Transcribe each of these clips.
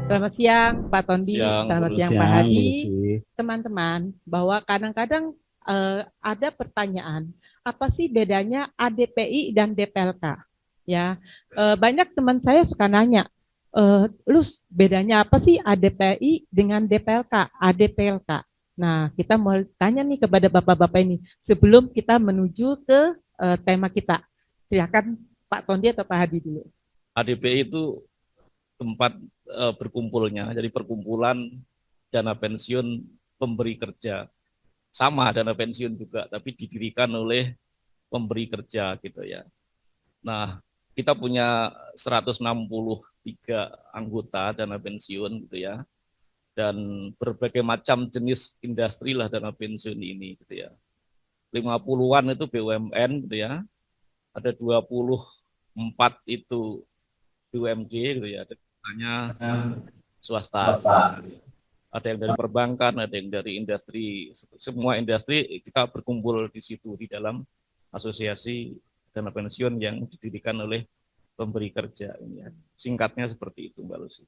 Selamat siang Pak Tondi, Siang, selamat Bu siang Pak Lucy. Siang, Bu Hadi. Lucy. Teman-teman, bahwa kadang-kadang ada pertanyaan, apa sih bedanya ADPI dan DPLK? Ya, banyak teman saya suka nanya, Lus, bedanya apa sih ADPI dengan DPLK, ADPLK? Nah, kita mau tanya nih kepada Bapak-Bapak ini, sebelum kita menuju ke tema kita. Silakan Pak Tondi atau Pak Hadi dulu. ADPI itu tempat berkumpulnya, jadi perkumpulan dana pensiun pemberi kerja. Sama dana pensiun juga, tapi didirikan oleh pemberi kerja gitu ya. Nah, kita punya 163 anggota dana pensiun gitu ya. Dan berbagai macam jenis industri lah dana pensiun ini gitu ya. 50-an itu BUMN gitu ya. Ada 24 itu BUMD gitu ya, hanya swasta. Ada yang dari perbankan, ada yang dari industri, semua industri kita berkumpul di situ di dalam asosiasi dana pensiun yang didirikan oleh pemberi kerja ini ya. Singkatnya seperti itu Mbak Lucy.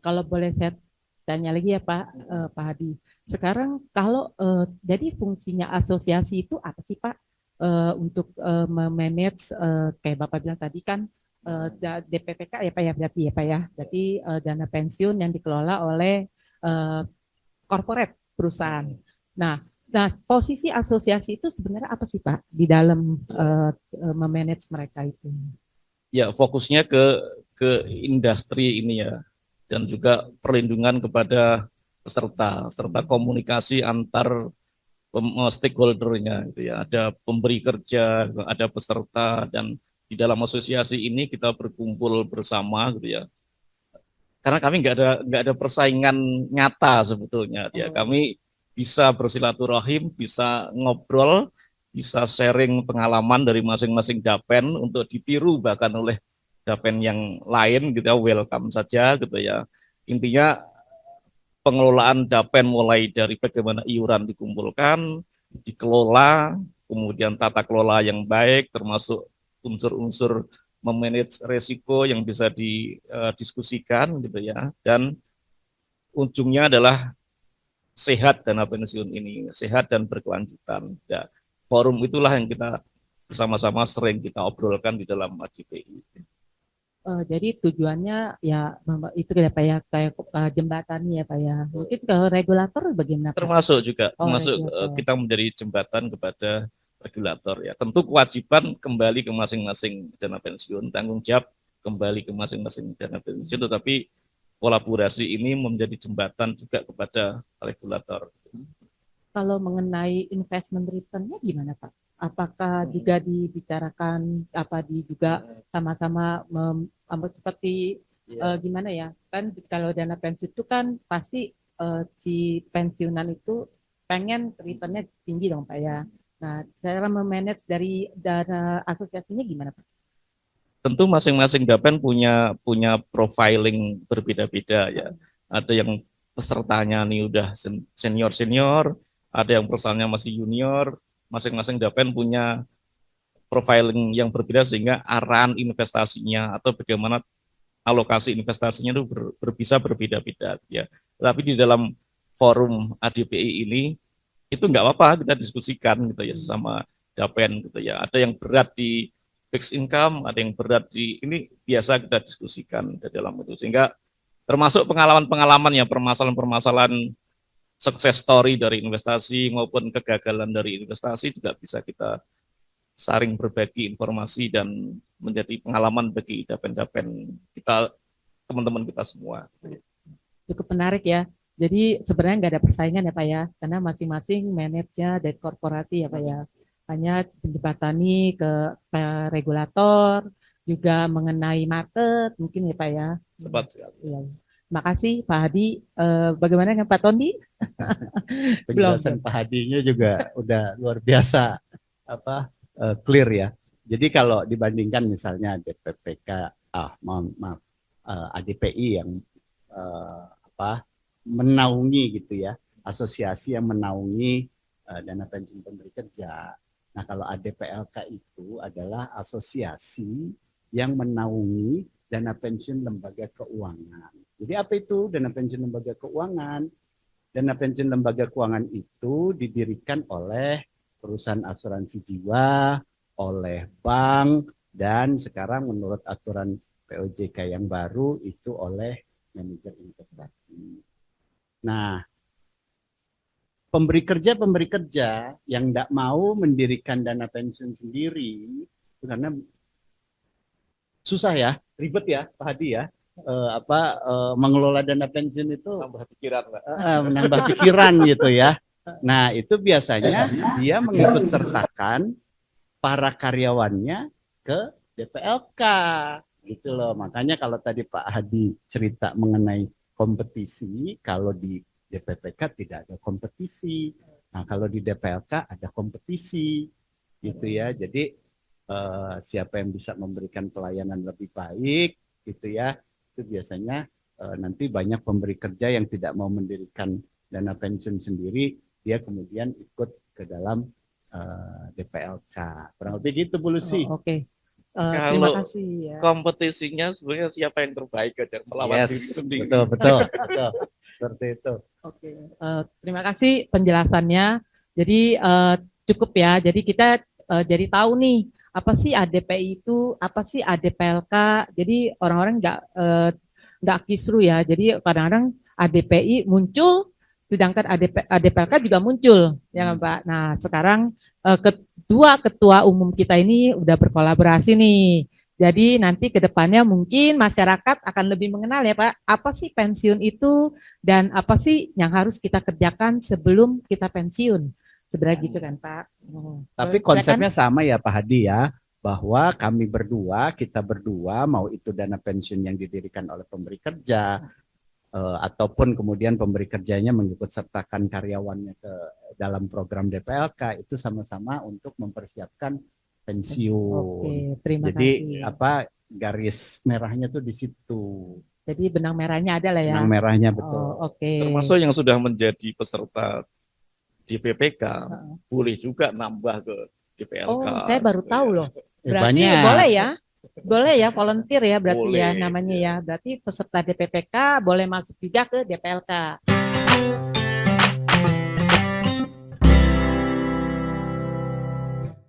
Kalau boleh saya tanya lagi ya Pak, Pak Hadi. Sekarang kalau jadi fungsinya asosiasi itu apa sih Pak? Untuk memanage kayak Bapak bilang tadi kan DPPK ya Pak ya berarti dana pensiun yang dikelola oleh eh, corporate perusahaan. Nah, nah posisi asosiasi itu sebenarnya apa sih Pak di dalam memanage mereka itu? Ya, fokusnya ke industri ini ya, dan juga perlindungan kepada peserta serta komunikasi antar stakeholdernya gitu ya. Ada pemberi kerja, ada peserta, dan di dalam asosiasi ini kita berkumpul bersama gitu ya. Karena kami nggak ada persaingan nyata sebetulnya ya. Kami bisa bersilaturahim, bisa ngobrol, bisa sharing pengalaman dari masing-masing dapen untuk ditiru bahkan oleh dapen yang lain gitu ya. Welcome saja gitu ya. Intinya pengelolaan dapen mulai dari bagaimana iuran dikumpulkan, dikelola, kemudian tata kelola yang baik, termasuk unsur-unsur memanage resiko yang bisa didiskusikan gitu ya, dan ujungnya adalah sehat dana pensiun ini, sehat dan berkelanjutan. Ya, forum itulah yang kita bersama-sama sering kita obrolkan di dalam ADPI. Jadi tujuannya ya itu ya Pak ya kayak jembatan ya Pak ya. Mungkin ke regulator bagaimana Pak? Termasuk juga, Oh termasuk regulator. kita menjadi jembatan kepada regulator ya. Tentu kewajiban kembali ke masing-masing dana pensiun, tanggung jawab kembali ke masing-masing dana pensiun, tetapi kolaborasi ini menjadi jembatan juga kepada regulator. Kalau mengenai investment returnnya gimana Pak? Apakah juga dibicarakan apa di juga sama-sama seperti gimana ya? Kan kalau dana pensiun itu kan pasti si pensiunan itu pengen returnnya tinggi dong Pak ya. Nah, cara memanage dari dana asosiasinya gimana Pak? Tentu masing-masing dapen punya punya profiling berbeda-beda ya. Ada yang pesertanya nih udah senior-senior, ada yang pesertanya masih junior, masing-masing dapen punya profiling yang berbeda sehingga arahan investasinya atau bagaimana alokasi investasinya itu bisa berbeda-beda ya. Tapi di dalam forum ADPI ini itu nggak apa-apa kita diskusikan gitu ya sama dapen gitu ya. Ada yang berat di fixed income, ada yang berat di ini biasa kita diskusikan di dalam itu sehingga termasuk pengalaman-pengalaman ya, permasalahan-permasalahan sukses story dari investasi maupun kegagalan dari investasi juga bisa kita saling berbagi informasi dan menjadi pengalaman bagi dapen-dapen kita, teman-teman kita semua. Cukup menarik ya. Jadi sebenarnya nggak ada persaingan ya Pak ya, karena masing-masing manajernya dari korporasi ya Pak ya. Hanya menjembatani ke regulator, juga mengenai market mungkin ya Pak ya. Cepat sekali. Ya. Makasih Pak Hadi. Bagaimana dengan Pak Tondi? Belum, Penjelasan belum. Pak Hadinya juga udah luar biasa apa clear ya. Jadi kalau dibandingkan misalnya DPPK, maaf, ADPI yang apa menaungi gitu ya, asosiasi yang menaungi dana pensiun pemberi kerja. Nah, kalau ADPLK itu adalah asosiasi yang menaungi dana pensiun lembaga keuangan. Jadi apa itu dana pensiun lembaga keuangan? Dana pensiun lembaga keuangan itu didirikan oleh perusahaan asuransi jiwa, oleh bank, dan sekarang menurut aturan POJK yang baru itu oleh manajer investasi. Nah, pemberi kerja yang tidak mau mendirikan dana pensiun sendiri, karena susah ya, ribet ya, Pak Hadi ya, mengelola dana pensiun itu menambah pikiran gitu ya. Nah, itu biasanya dia mengikut sertakan para karyawannya ke DPLK gitu loh. Makanya kalau tadi Pak Hadi cerita mengenai kompetisi, kalau di DPPK tidak ada kompetisi. Nah, kalau di DPLK ada kompetisi gitu ya. Jadi siapa yang bisa memberikan pelayanan lebih baik gitu ya. Itu biasanya nanti banyak pemberi kerja yang tidak mau mendirikan dana pensiun sendiri, dia kemudian ikut ke dalam DPLK. Kurang lebih gitu Bu Lucy. Oke. Terima Kalau kasih ya. kompetisinya sebenarnya siapa yang terbaik aja melawan diri sendiri. Betul. Seperti itu. Oke, terima kasih penjelasannya. Jadi cukup ya. Jadi kita jadi tahu nih apa sih ADPI itu, apa sih ADPLK. Jadi orang-orang nggak kisru ya. Jadi kadang-kadang ADPI muncul, sedangkan ADPLK juga muncul, ya kan Pak. Nah sekarang kedua ketua umum kita ini udah berkolaborasi nih. Jadi nanti ke depannya mungkin masyarakat akan lebih mengenal ya Pak, apa sih pensiun itu dan apa sih yang harus kita kerjakan sebelum kita pensiun. Sebenarnya gitu kan Pak. Tapi konsepnya sama ya Pak Hadi ya, bahwa kita berdua mau itu dana pensiun yang didirikan oleh pemberi kerja, ataupun kemudian pemberi kerjanya mengikut sertakan karyawannya ke dalam program DPLK, itu sama-sama untuk mempersiapkan pensiun. Oke, terima Jadi kasih. garis merahnya tuh di situ. Jadi benang merahnya ada lah ya. Benang merahnya betul. Oh, oke. Termasuk yang sudah menjadi peserta di PPK, boleh juga nambah ke DPLK. Oh, saya baru tahu loh. Berarti Banyak. boleh ya? Boleh ya, volunteer ya berarti ya Boleh, namanya ya. ya. Berarti peserta DPPK boleh masuk juga ke DPLK.